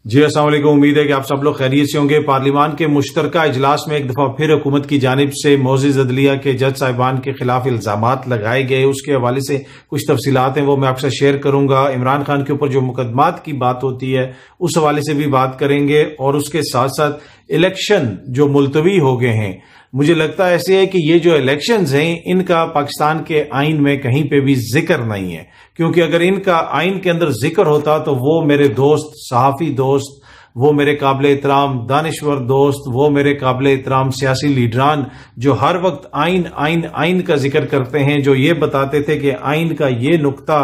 جی السلام علیکم، امید ہے کہ آپ سب لوگ خیریت سے ہوں گے۔ پارلیمان کے مشترکہ اجلاس میں ایک دفعہ پھر حکومت کی جانب سے معزز عدلیہ کے جج صاحبان کے خلاف الزامات لگائے گئے، اس کے حوالے سے کچھ تفصیلات ہیں وہ میں آپ سے شیئر کروں گا۔ عمران خان کے اوپر جو مقدمات کی بات ہوتی ہے اس حوالے سے بھی بات کریں گے، اور اس کے ساتھ ساتھ الیکشن جو ملتوی ہو گئے ہیں، مجھے لگتا ہے ایسے ہے کہ یہ جو الیکشنز ہیں ان کا پاکستان کے آئین میں کہیں پہ بھی ذکر نہیں ہے، کیونکہ اگر ان کا آئین کے اندر ذکر ہوتا تو وہ میرے دوست صحافی دوست، وہ میرے قابل احترام دانشور دوست، وہ میرے قابل احترام سیاسی لیڈران جو ہر وقت آئین کا ذکر کرتے ہیں، جو یہ بتاتے تھے کہ آئین کا یہ نقطہ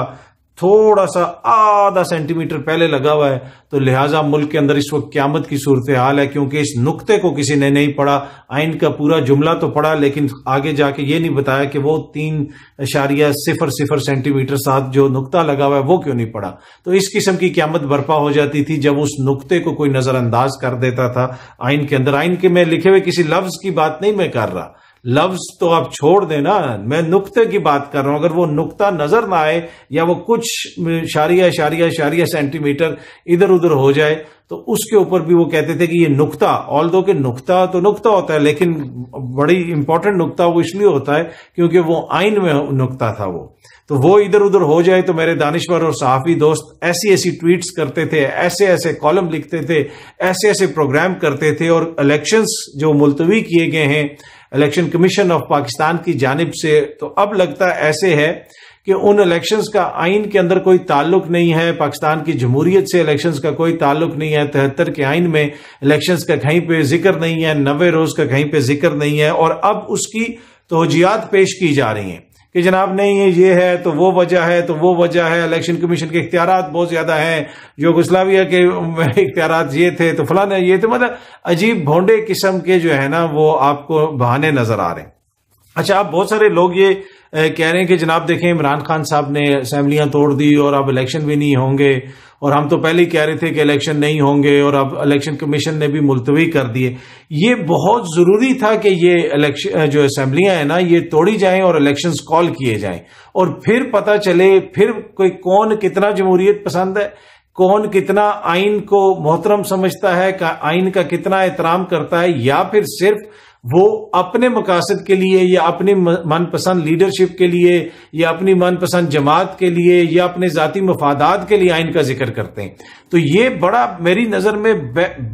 تھوڑا سا آدھا سینٹی میٹر پہلے لگا ہوا ہے تو لہٰذا ملک کے اندر اس وقت قیامت کی صورتحال ہے، کیونکہ اس نقطے کو کسی نے نہیں پڑھا۔ آئین کا پورا جملہ تو پڑھا لیکن آگے جا کے یہ نہیں بتایا کہ وہ 3.00 سینٹی میٹر ساتھ جو نقطہ لگا ہوا ہے وہ کیوں نہیں پڑھا۔ تو اس قسم کی قیامت برپا ہو جاتی تھی جب اس نقطے کو کوئی نظر انداز کر دیتا تھا آئین کے اندر۔ آئین کے میں لکھے ہوئے کسی لفظ کی بات نہیں میں کر رہا، لفظ تو آپ چھوڑ دیں نا، میں نقطے کی بات کر رہا ہوں۔ اگر وہ نقطہ نظر نہ آئے یا وہ کچھ اشاریہ سینٹی میٹر ادھر ادھر ہو جائے تو اس کے اوپر بھی وہ کہتے تھے کہ یہ نقطہ، آلدو کہ نقطہ تو نقطہ ہوتا ہے لیکن بڑی امپورٹنٹ نقطہ وہ اس لیے ہوتا ہے کیونکہ وہ آئین میں نقطہ تھا، وہ ادھر ادھر ہو جائے تو میرے دانشور اور صحافی دوست ایسی ٹویٹس کرتے تھے، ایسے کالم لکھتے تھے، ایسے پروگرام کرتے تھے، اور الیکشنز جو ملتوی کیے گئے ہیں الیکشن کمیشن آف پاکستان کی جانب سے، تو اب لگتا ایسے ہے کہ ان الیکشنز کا آئین کے اندر کوئی تعلق نہیں ہے، پاکستان کی جمہوریت سے الیکشنز کا کوئی تعلق نہیں ہے، 73 کے آئین میں الیکشنز کا کہیں پہ ذکر نہیں ہے، 90 روز کا کہیں پہ ذکر نہیں ہے، اور اب اس کی توجیہات پیش کی جا رہی ہیں کہ جناب نہیں یہ ہے تو وہ وجہ ہے تو وہ وجہ ہے، الیکشن کمیشن کے اختیارات بہت زیادہ ہیں، یوگوسلاویہ کے اختیارات یہ تھے تو فلاں یہ تھے، مطلب عجیب بھونڈے قسم کے جو ہے نا وہ آپ کو بہانے نظر آ رہے ہیں۔ اچھا، اب بہت سارے لوگ یہ کہہ رہے ہیں کہ جناب دیکھیں عمران خان صاحب نے اسمبلیاں توڑ دی اور اب الیکشن بھی نہیں ہوں گے، اور ہم تو پہلے ہی کہہ رہے تھے کہ الیکشن نہیں ہوں گے اور اب الیکشن کمیشن نے بھی ملتوی کر دیے۔ یہ بہت ضروری تھا کہ یہ الیکشن جو اسمبلیاں ہیں نا یہ توڑی جائیں اور الیکشنز کال کیے جائیں، اور پھر پتہ چلے پھر کوئی کون کتنا جمہوریت پسند ہے، کون کتنا آئین کو محترم سمجھتا ہے، آئین کا کتنا احترام کرتا ہے، یا پھر صرف وہ اپنے مقاصد کے لیے یا اپنی من پسند لیڈرشپ کے لیے یا اپنی من پسند جماعت کے لیے یا اپنے ذاتی مفادات کے لیے آئین کا ذکر کرتے ہیں۔ تو یہ بڑا میری نظر میں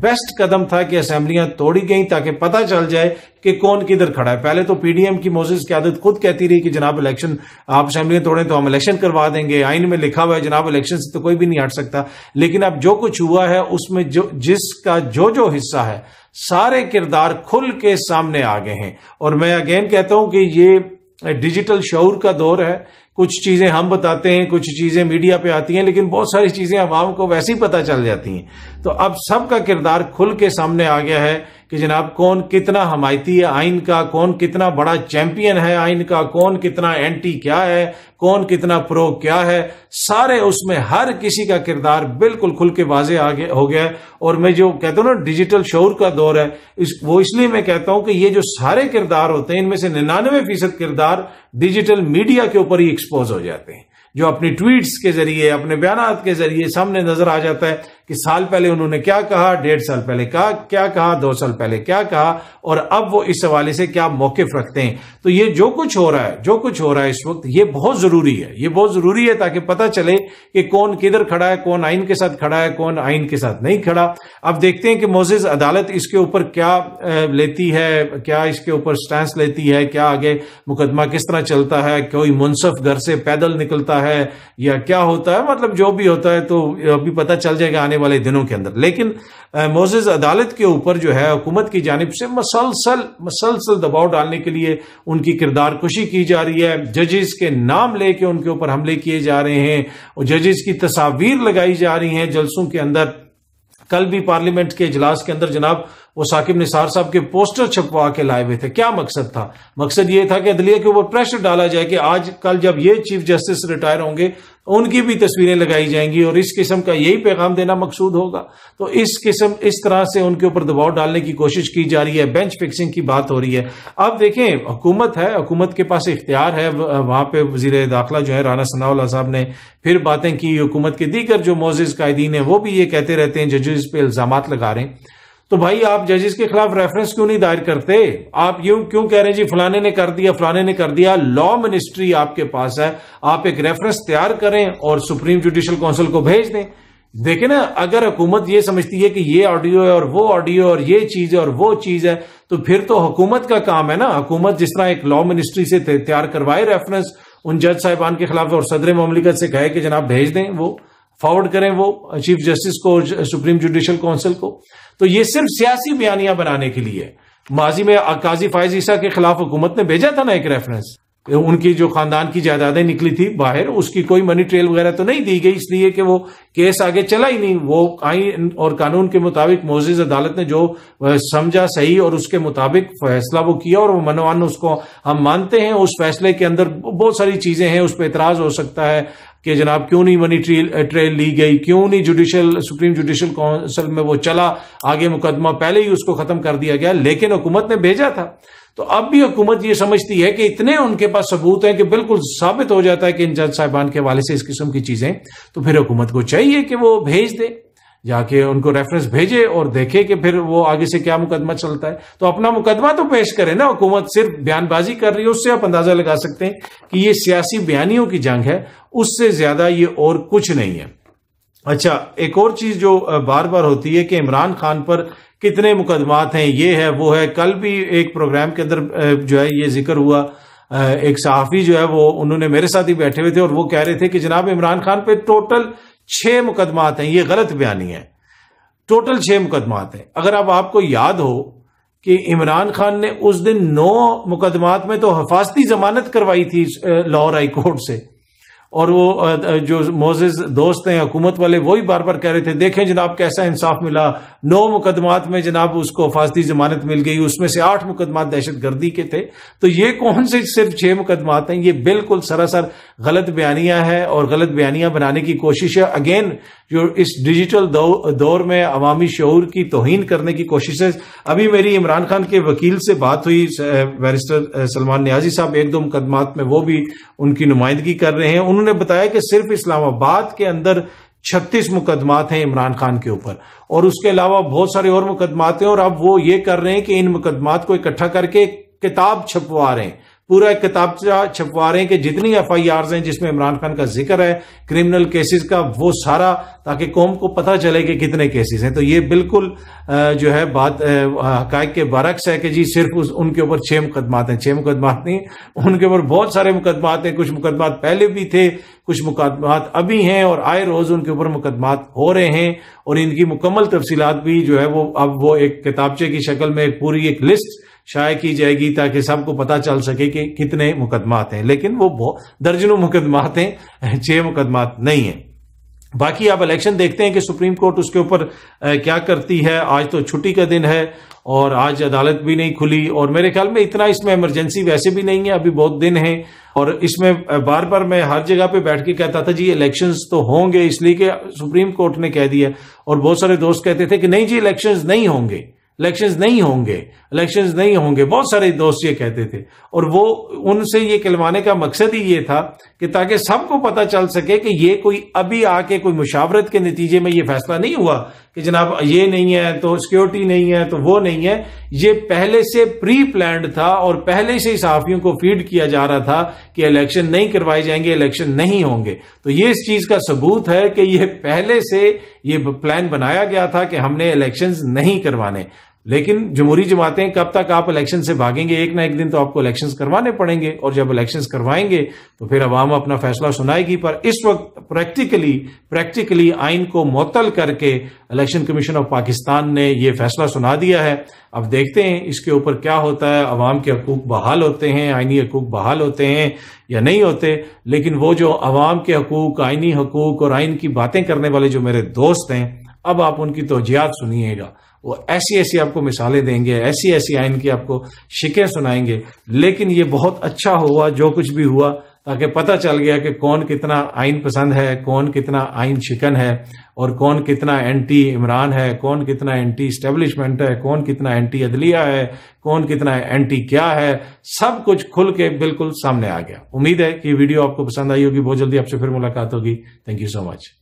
بیسٹ قدم تھا کہ اسمبلیاں توڑی گئیں تاکہ پتہ چل جائے کہ کون کدھر کھڑا ہے۔ پہلے تو پی ڈی ایم کی معزز قیادت خود کہتی رہی کہ جناب الیکشن آپ اسمبلیاں توڑیں تو ہم الیکشن کروا دیں گے، آئین میں لکھا ہوا ہے جناب الیکشن سے تو کوئی بھی نہیں ہٹ سکتا، لیکن اب جو کچھ ہوا ہے اس میں جس کا جو حصہ ہے سارے کردار کھل کے سامنے آ گئے ہیں۔ اور میں اگین کہتا ہوں کہ یہ ڈیجیٹل شعور کا دور ہے، کچھ چیزیں ہم بتاتے ہیں، کچھ چیزیں میڈیا پہ آتی ہیں، لیکن بہت ساری چیزیں عوام کو ویسے ہی پتہ چل جاتی ہیں۔ تو اب سب کا کردار کھل کے سامنے آ گیا ہے کہ جناب کون کتنا حمایتی ہے آئین کا، کون کتنا بڑا چیمپئن ہے آئین کا، کون کتنا اینٹی کیا ہے، کون کتنا پرو کیا ہے، سارے اس میں ہر کسی کا کردار بالکل کھل کے واضح ہو گیا ہے۔ اور میں جو کہتا ہوں نا ڈیجیٹل شعور کا دور ہے، وہ اس لیے میں کہتا ہوں کہ یہ جو سارے کردار ہوتے ہیں ان میں سے 99% کردار ڈیجیٹل میڈیا کے اوپر ہی ایکسپوز ہو جاتے ہیں، جو اپنی ٹویٹس کے ذریعے اپنے بیانات کے ذریعے سامنے نظر آ جاتا ہے کہ سال پہلے انہوں نے کیا کہا، 1.5 سال پہلے کیا کہا، 2 سال پہلے کیا کہا، اور اب وہ اس حوالے سے کیا موقف رکھتے ہیں۔ تو یہ جو کچھ ہو رہا ہے اس وقت یہ بہت ضروری ہے تاکہ پتہ چلے کہ کون کدھر کھڑا ہے، کون آئین کے ساتھ کھڑا ہے، کون آئین کے ساتھ نہیں کھڑا۔ اب دیکھتے ہیں کہ معزز عدالت اس کے اوپر کیا لیتی ہے، کیا اس کے اوپر سٹینس لیتی ہے، کیا آگے مقدمہ کس طرح چلتا ہے، کوئی منصف گھر سے پیدل نکلتا ہے یا کیا ہوتا ہے، مطلب جو بھی ہوتا ہے تو ابھی پتہ چل جائے گا آنے والے دنوں کے اندر۔ لیکن معزز عدالت کے اوپر جو ہے حکومت کی جانب سے مسلسل دباؤ ڈالنے کے لیے ان کی کردار کشی کی جا رہی ہے، ججز کے نام لے کے ان کے اوپر حملے کیے جا رہے ہیں، اور ججز کی تصاویر لگائی جا رہی ہیں جلسوں کے اندر۔ کل بھی پارلیمنٹ کے اجلاس کے اندر جناب وہ ثاقب نثار صاحب کے پوسٹر چھپوا کے لائے ہوئے تھے۔ کیا مقصد تھا؟ مقصد یہ تھا کہ عدلیہ کے اوپر پریشر ڈالا جائے کہ آج کل جب یہ چیف جسٹس ریٹائر ہوں گے ان کی بھی تصویریں لگائی جائیں گی اور اس قسم کا یہی پیغام دینا مقصود ہوگا. تو اس طرح سے ان کے اوپر دباؤ ڈالنے کی کوشش کی جا رہی ہے. بینچ فکسنگ کی بات ہو رہی ہے. اب دیکھیں حکومت ہے, حکومت کے پاس اختیار ہے. وہاں پہ وزیر داخلہ جو ہے رانا ثناء اللہ صاحب نے پھر باتیں کی. حکومت کے دیگر جو معزز قائدین ہیں وہ بھی یہ کہتے رہتے ہیں ججز پہ الزامات لگا رہے ہیں. تو بھائی آپ ججز کے خلاف ریفرنس کیوں نہیں دائر کرتے؟ آپ یوں کیوں کہہ رہے ہیں جی فلانے نے کر دیا فلانے نے کر دیا؟ لا منسٹری آپ کے پاس ہے, آپ ایک ریفرنس تیار کریں اور سپریم جوڈیشل کونسل کو بھیج دیں. دیکھیں نا, اگر حکومت یہ سمجھتی ہے کہ یہ آڈیو ہے اور وہ آڈیو اور یہ چیز ہے اور وہ چیز ہے, تو پھر تو حکومت کا کام ہے نا. حکومت جس طرح ایک لا منسٹری سے تیار کروائے ریفرنس ان جج صاحبان کے خلاف اور صدر مملکت سے کہے کہ جناب بھیج دیں, وہ فارورڈ کریں وہ چیف جسٹس کو, سپریم جوڈیشل کونسل کو. تو یہ صرف سیاسی بیانیاں بنانے کے لیے. ماضی میں قاضی فائز عیسیٰ کے خلاف حکومت نے بھیجا تھا نا ایک ریفرنس, ان کی جو خاندان کی جائیدادیں نکلی تھی باہر, اس کی کوئی منی ٹریل وغیرہ تو نہیں دی گئی, اس لیے کہ وہ کیس آگے چلا ہی نہیں. وہ آئین اور قانون کے مطابق معزز عدالت نے جو سمجھا صحیح اور اس کے مطابق فیصلہ وہ کیا اور وہ منوان اس کو ہم مانتے ہیں. اس فیصلے کے اندر بہت ساری چیزیں ہیں, اس پہ اعتراض ہو سکتا ہے کہ جناب کیوں نہیں منی ٹریل لی گئی, کیوں نہیں سپریم جوڈیشل کونسل میں وہ چلا آگے مقدمہ, پہلے ہی اس کو ختم کر دیا گیا, لیکن حکومت نے بھیجا تھا. تو اب بھی حکومت یہ سمجھتی ہے کہ اتنے ان کے پاس ثبوت ہیں کہ بالکل ثابت ہو جاتا ہے کہ ان جج صاحبان کے حوالے سے اس قسم کی چیزیں, تو پھر حکومت کو چاہیے کہ وہ بھیج دے, جا کے ان کو ریفرنس بھیجے اور دیکھے کہ پھر وہ آگے سے کیا مقدمہ چلتا ہے. تو اپنا مقدمہ تو پیش کرے نا. حکومت صرف بیان بازی کر رہی ہے, اس سے آپ اندازہ لگا سکتے ہیں کہ یہ سیاسی بیانیوں کی جنگ ہے, اس سے زیادہ یہ اور کچھ نہیں ہے. اچھا, ایک اور چیز جو بار بار ہوتی ہے کہ عمران خان پر کتنے مقدمات ہیں, یہ ہے وہ ہے. کل بھی ایک پروگرام کے اندر جو ہے یہ ذکر ہوا, ایک صحافی جو ہے وہ انہوں نے میرے ساتھ ہی بیٹھے ہوئے تھے اور وہ کہہ رہے تھے کہ جناب عمران خان پہ ٹوٹل 6 مقدمات ہیں. یہ غلط بیانی ہے, ٹوٹل 6 مقدمات ہیں. اگر اب آپ کو یاد ہو کہ عمران خان نے اس دن 9 مقدمات میں تو حفاظتی ضمانت کروائی تھی لاہور ہائی کورٹ سے, اور وہ جو معزز دوست ہیں حکومت والے وہی بار بار کہہ رہے تھے دیکھیں جناب کیسا انصاف ملا, 9 مقدمات میں جناب اس کو حفاظتی ضمانت مل گئی, اس میں سے 8 مقدمات دہشت گردی کے تھے. تو یہ کون سے صرف 6 مقدمات ہیں؟ یہ بالکل سراسر غلط بیانیاں ہے اور غلط بیانیاں بنانے کی کوشش ہے. اگین جو اس ڈیجیٹل دور میں عوامی شعور کی توہین کرنے کی کوشش ہے. ابھی میری عمران خان کے وکیل سے بات ہوئی, بیرسٹر سلمان نیازی صاحب 1-2 مقدمات میں وہ بھی ان کی نمائندگی کر رہے ہیں. انہوں نے بتایا کہ صرف اسلام آباد کے اندر 36 مقدمات ہیں عمران خان کے اوپر, اور اس کے علاوہ بہت سارے اور مقدمات ہیں. اور اب وہ یہ کر رہے ہیں کہ ان مقدمات کو اکٹھا کر کے کتاب چھپوا رہے ہیں, پورا ایک کتاب چھپوا رہے ہیں کہ جتنی FIRs ہیں جس میں عمران خان کا ذکر ہے کرمنل کیسز کا, وہ سارا, تاکہ قوم کو پتہ چلے کہ کتنے کیسز ہیں. تو یہ بالکل جو ہے بات حقائق کے برعکس ہے کہ جی صرف ان کے اوپر 6 مقدمات ہیں. 6 مقدمات نہیں, ان کے اوپر بہت سارے مقدمات ہیں. کچھ مقدمات پہلے بھی تھے, کچھ مقدمات ابھی ہیں, اور آئے روز ان کے اوپر مقدمات ہو رہے ہیں. اور ان کی مکمل تفصیلات بھی جو ہے اب وہ ایک کتابچے کی شکل میں پوری ایک لسٹ شائع کی جائے گی تاکہ سب کو پتہ چل سکے کہ کتنے مقدمات ہیں. لیکن وہ درجنوں مقدمات ہیں, 6 مقدمات نہیں ہیں. باقی آپ الیکشن دیکھتے ہیں کہ سپریم کورٹ اس کے اوپر کیا کرتی ہے. آج تو چھٹی کا دن ہے اور آج عدالت بھی نہیں کھلی, اور میرے خیال میں اتنا اس میں ایمرجنسی ویسے بھی نہیں ہے, ابھی بہت دن ہیں. اور اس میں بار بار میں ہر جگہ پہ بیٹھ کے کہتا تھا جی الیکشنز تو ہوں گے, اس لیے کہ سپریم کورٹ نے کہہ دیا. اور بہت سارے دوست کہتے تھے کہ نہیں جی الیکشنز نہیں ہوں گے, الیکشنز نہیں ہوں گے, الیکشنز نہیں ہوں گے. بہت سارے دوست یہ کہتے تھے, اور وہ ان سے یہ کہلوانے کا مقصد ہی یہ تھا کہ تاکہ سب کو پتہ چل سکے کہ یہ کوئی ابھی آ کے کوئی مشاورت کے نتیجے میں یہ فیصلہ نہیں ہوا کہ جناب یہ نہیں ہے تو سیکیورٹی نہیں ہے تو وہ نہیں ہے. یہ پہلے سے پری پلانڈ تھا اور پہلے سے ہی صحافیوں کو فیڈ کیا جا رہا تھا کہ الیکشن نہیں کروائے جائیں گے, الیکشن نہیں ہوں گے. تو یہ اس چیز کا ثبوت ہے کہ یہ پہلے سے یہ پلان بنایا گیا تھا کہ ہم نے الیکشنز نہیں کروانے. لیکن جمہوری جماعتیں کب تک آپ الیکشن سے بھاگیں گے؟ ایک نہ ایک دن تو آپ کو الیکشنز کروانے پڑیں گے, اور جب الیکشنز کروائیں گے تو پھر عوام اپنا فیصلہ سنائے گی. پر اس وقت پریکٹیکلی آئین کو معطل کر کے الیکشن کمیشن آف پاکستان نے یہ فیصلہ سنا دیا ہے. اب دیکھتے ہیں اس کے اوپر کیا ہوتا ہے. عوام کے حقوق بحال ہوتے ہیں, آئینی حقوق بحال ہوتے ہیں یا نہیں ہوتے. لیکن وہ جو عوام کے حقوق, آئینی حقوق اور آئین کی باتیں کرنے والے جو میرے دوست ہیں, اب آپ ان کی توجیہات سنیے گا. وہ ایسی آپ کو مثالیں دیں گے, ایسی آئین کی آپ کو شکیں سنائیں گے. لیکن یہ بہت اچھا ہوا جو کچھ بھی ہوا, تاکہ پتہ چل گیا کہ کون کتنا آئین پسند ہے، کون کتنا آئین شکن ہے، اور کون کتنا اینٹی عمران ہے، کون کتنا اینٹی اسٹیبلشمنٹ ہے، کون کتنا اینٹی عدلیہ ہے، کون کتنا اینٹی کیا ہے، سب کچھ کھل کے بالکل سامنے آ گیا۔ امید ہے کہ یہ ویڈیو آپ کو پسند آئی ہوگی۔ بہت جلدی آپ سے پھر ملاقات ہوگی۔ Thank you so much.